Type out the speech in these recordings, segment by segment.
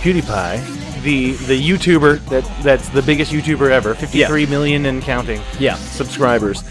PewDiePie, the YouTuber that's the biggest YouTuber ever, 53 million and counting subscribers,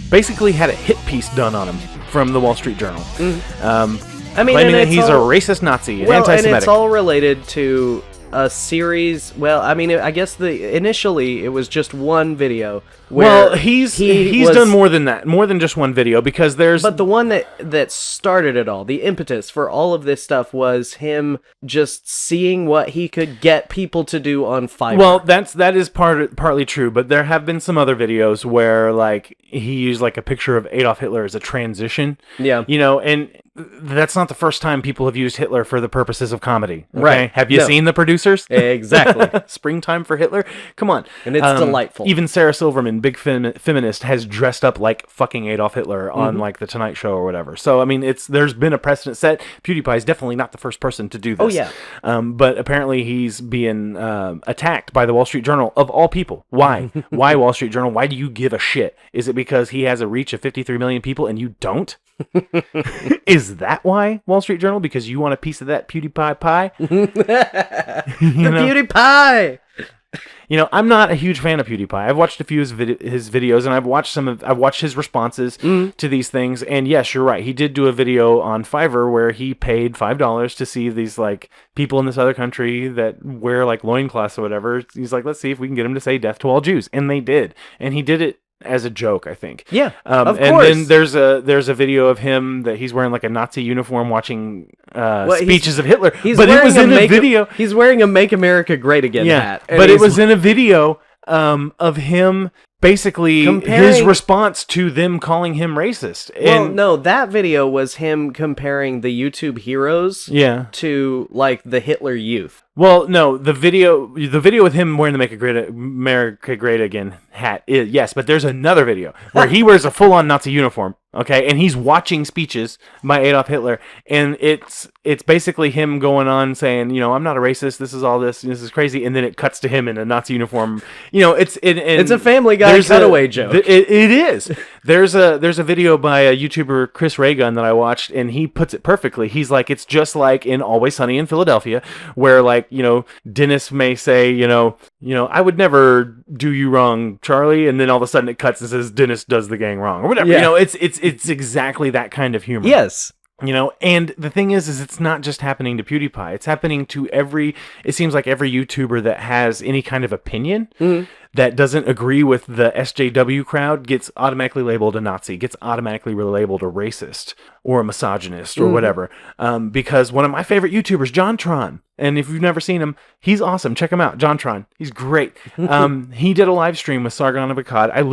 basically had a hit piece done on him from the Wall Street Journal. Claiming that he's a racist Nazi and anti-Semitic. And it's all related to a series. Well, I mean, I guess initially it was just one video. Well, he's done more than that, more than just one video, because there's. But the one that started it all, the impetus for all of this stuff, was him just seeing what he could get people to do on Fiverr. Well, that is partly true, but there have been some other videos where like he used like a picture of Adolf Hitler as a transition. Yeah, and that's not the first time people have used Hitler for the purposes of comedy. Okay? Right? Have you seen The Producers? Exactly. Springtime for Hitler. Come on, and it's delightful. Even Sarah Silverman, big feminist, has dressed up like fucking Adolf Hitler on like the Tonight Show or whatever. So I mean, there's been a precedent set. PewDiePie is definitely not the first person to do this. Oh yeah. But apparently he's being attacked by the Wall Street Journal of all people. Why? Why Wall Street Journal? Why do you give a shit? Is it because he has a reach of 53 million people and you don't? Is that why, Wall Street Journal? Because you want a piece of that PewDiePie pie? PewDiePie! I'm not a huge fan of PewDiePie. I've watched a few of his videos, and I've watched his responses to these things. And yes, you're right. He did do a video on Fiverr where he paid $5 to see these like people in this other country that wear like loincloths or whatever. He's like, let's see if we can get him to say "Death to all Jews," and they did. And he did it as a joke, I think. Yeah, of course. And then there's a video of him that he's wearing like a Nazi uniform watching speeches of Hitler. But it was in a video. He's wearing a "Make America Great Again" hat. But it was in a video of him basically his response to them calling him racist. Well, no, that video was him comparing the YouTube heroes to like the Hitler Youth. Well, no, the video with him wearing the "Make America Great Again" hat is, yes, but there's another video where he wears a full-on Nazi uniform, okay, and he's watching speeches by Adolf Hitler, and it's basically him going on saying, I'm not a racist, this is crazy, and then it cuts to him in a Nazi uniform. It's a Family Guy cutaway joke. It is. There's a video by a YouTuber, Chris Raygun, that I watched, and he puts it perfectly. He's like, it's just like in Always Sunny in Philadelphia, where like, Dennis may say, I would never do you wrong, Charlie, and then all of a sudden it cuts and says Dennis does the gang wrong or whatever. Yeah. It's exactly that kind of humor. Yes. And the thing is it's not just happening to PewDiePie. It's happening to it seems like every YouTuber that has any kind of opinion that doesn't agree with the SJW crowd gets automatically labeled a Nazi, gets automatically labeled a racist or a misogynist or whatever. Because one of my favorite YouTubers, JonTron, and if you've never seen him, he's awesome. Check him out, JonTron. He's great. He did a live stream with Sargon of Akkad. I've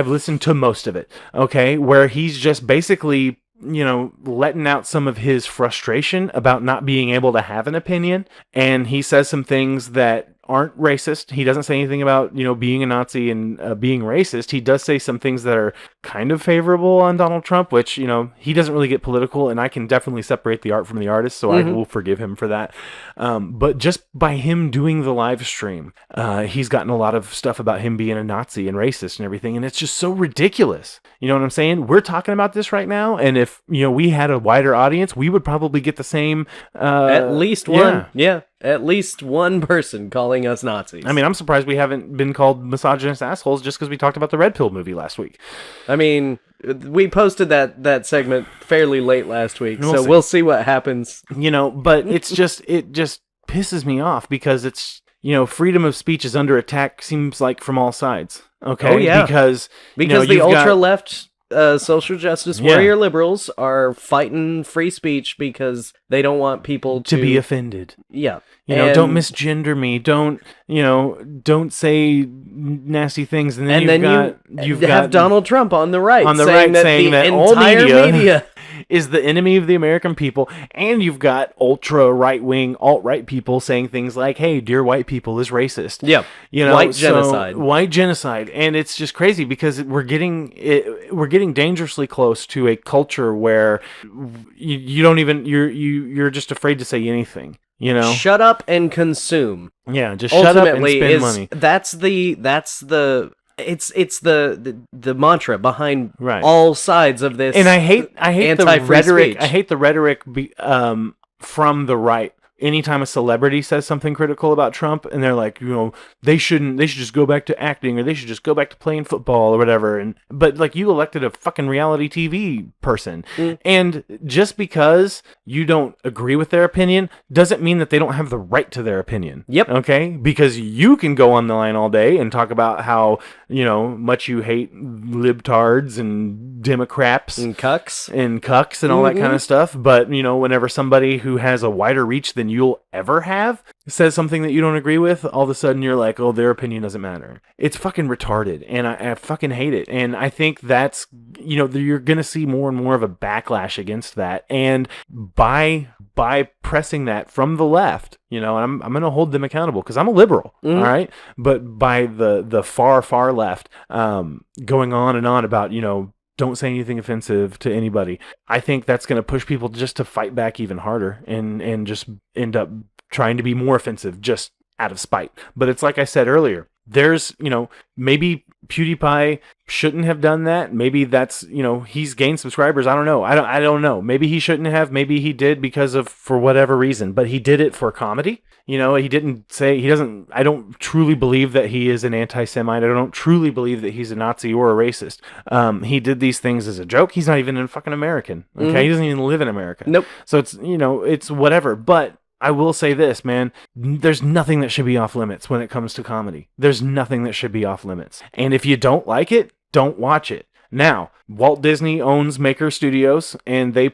listened to most of it, okay, where he's just basically letting out some of his frustration about not being able to have an opinion. And he says some things that aren't racist. He doesn't say anything about, being a Nazi and being racist. He does say some things that are kind of favorable on Donald Trump, which, he doesn't really get political, and I can definitely separate the art from the artist, so I will forgive him for that. But just by him doing the live stream, he's gotten a lot of stuff about him being a Nazi and racist and everything, and it's just so ridiculous. You know what I'm saying? We're talking about this right now, and if, we had a wider audience, we would probably get the same... at least one. Yeah. At least one person calling us Nazis. I mean, I'm surprised we haven't been called misogynist assholes just because we talked about the Red Pill movie last week. I mean, we posted that segment fairly late last week, we'll see what happens. But it just pisses me off because it's, freedom of speech is under attack, seems like from all sides. Okay? Oh, yeah. Because the ultra-left... social justice warrior liberals are fighting free speech because they don't want people to be offended. Yeah. Don't misgender me. Don't say nasty things. And then you've got Donald Trump on the right saying that all media is the enemy of the American people, and you've got ultra right-wing alt-right people saying things like, "Hey, dear white people" is racist. Yeah, white genocide, and it's just crazy because we're getting dangerously close to a culture where you don't even you're just afraid to say anything. Shut up and consume. Yeah, just shut up and spend money. It's the mantra behind all sides of this. And I hate the rhetoric. Speech. I hate the rhetoric from the right anytime a celebrity says something critical about Trump, and they're like, they should just go back to acting, or they should just go back to playing football or whatever. But like, you elected a fucking reality TV person, and just because you don't agree with their opinion doesn't mean that they don't have the right to their opinion. Yep. Okay? Because you can go on the line all day and talk about how, much you hate libtards and Democrats and cucks and all that kind of stuff. But, whenever somebody who has a wider reach than you'll ever have says something that you don't agree with, all of a sudden you're like, oh, their opinion doesn't matter. It's fucking retarded, and I fucking hate it. And I think that's, you're going to see more and more of a backlash against that. And by pressing that from the left, and I'm going to hold them accountable because I'm a liberal, all right? But by the far, far left, going on and on about, don't say anything offensive to anybody, I think that's going to push people just to fight back even harder and just end up trying to be more offensive just out of spite. But it's like I said earlier, there's, maybe PewDiePie shouldn't have done that. Maybe that's, he's gained subscribers. I don't know. I don't know. Maybe he shouldn't have. Maybe he did for whatever reason, but he did it for comedy. He I don't truly believe that he is an anti-Semite. I don't truly believe that he's a Nazi or a racist. He did these things as a joke. He's not even a fucking American. Okay. He doesn't even live in America. Nope. So it's, it's whatever. But I will say this, man, there's nothing that should be off limits when it comes to comedy. There's nothing that should be off limits. And if you don't like it, don't watch it. Now, Walt Disney owns Maker Studios, and they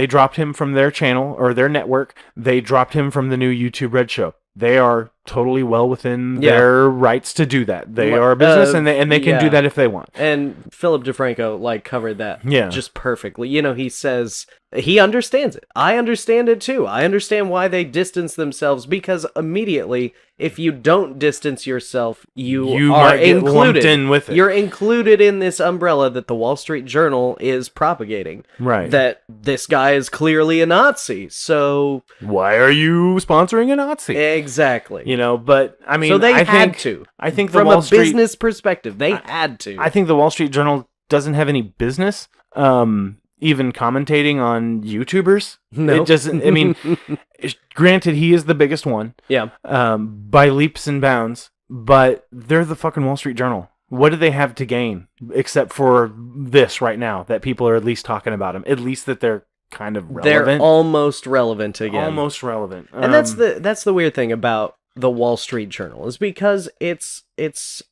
dropped him from their channel or their network. They dropped him from the new YouTube Red Show. They are totally well within their rights to do that. They are a business, and they can do that if they want. And Philip DeFranco covered that just perfectly. He says he understands it. I understand it too. I understand why they distance themselves, because immediately, if you don't distance yourself, you are included in with it. You're included in this umbrella that the Wall Street Journal is propagating. Right. That this guy is clearly a Nazi. So why are you sponsoring a Nazi? Exactly. But I mean, so they had to. I think from a business perspective, they had to. I think the Wall Street Journal doesn't have any business even commentating on YouTubers. No. It doesn't. I mean, granted, he is the biggest one. Yeah. By leaps and bounds, but they're the fucking Wall Street Journal. What do they have to gain except for this right now, that people are at least talking about them, at least that they're kind of relevant? They're almost relevant again. Almost relevant. And that's the weird thing about the Wall Street Journal, is because it's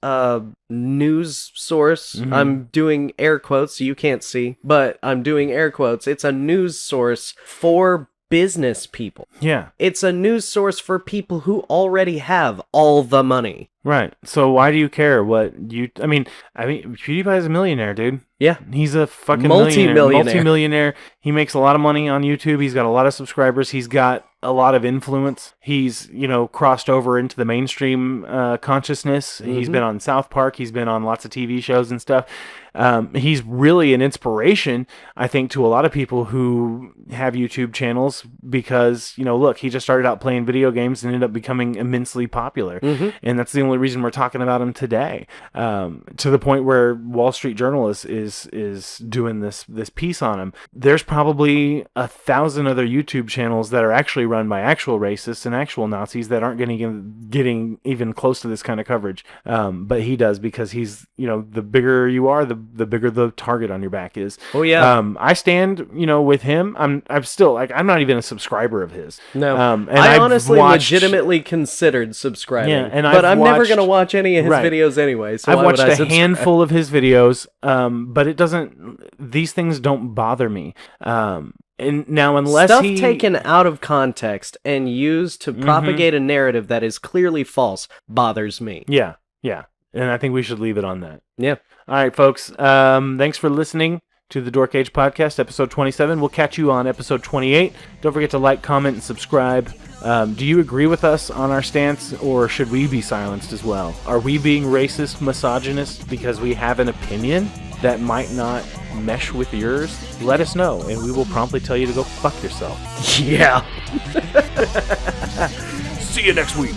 a news source. Mm-hmm. I'm doing air quotes, you can't see, but I'm doing air quotes. It's a news source for business people. Yeah. It's a news source for people who already have all the money. Right. So why do you care what you... I mean, PewDiePie's a millionaire, dude. Yeah. He's a fucking multi-millionaire. He makes a lot of money on YouTube. He's got a lot of subscribers. He's got a lot of influence. He's, crossed over into the mainstream consciousness. Mm-hmm. He's been on South Park. He's been on lots of TV shows and stuff. He's really an inspiration, I think, to a lot of people who have YouTube channels because, look, he just started out playing video games and ended up becoming immensely popular. Mm-hmm. And that's the only reason we're talking about him today. To the point where Wall Street Journal is doing this piece on him. There's probably 1,000 other YouTube channels that are actually run by actual racists and actual Nazis that aren't getting even close to this kind of coverage. But he does, because he's, the bigger you are, the bigger the target on your back is. Oh yeah. I stand, with him. I'm still I'm not even a subscriber of his. No. And I honestly legitimately considered subscribing. Yeah, but I'm never going to watch any of his videos anyway. So I've watched a handful of his videos, but these things don't bother me. And now, unless stuff taken out of context and used to propagate a narrative that is clearly false bothers me. Yeah. And I think we should leave it on that. Yeah. All right, folks. Thanks for listening to the Dork Age Podcast, episode 27. We'll catch you on episode 28. Don't forget to like, comment, and subscribe. Do you agree with us on our stance, or should we be silenced as well? Are we being racist, misogynist because we have an opinion that might not mesh with yours? Let us know, and we will promptly tell you to go fuck yourself. Yeah. See you next week.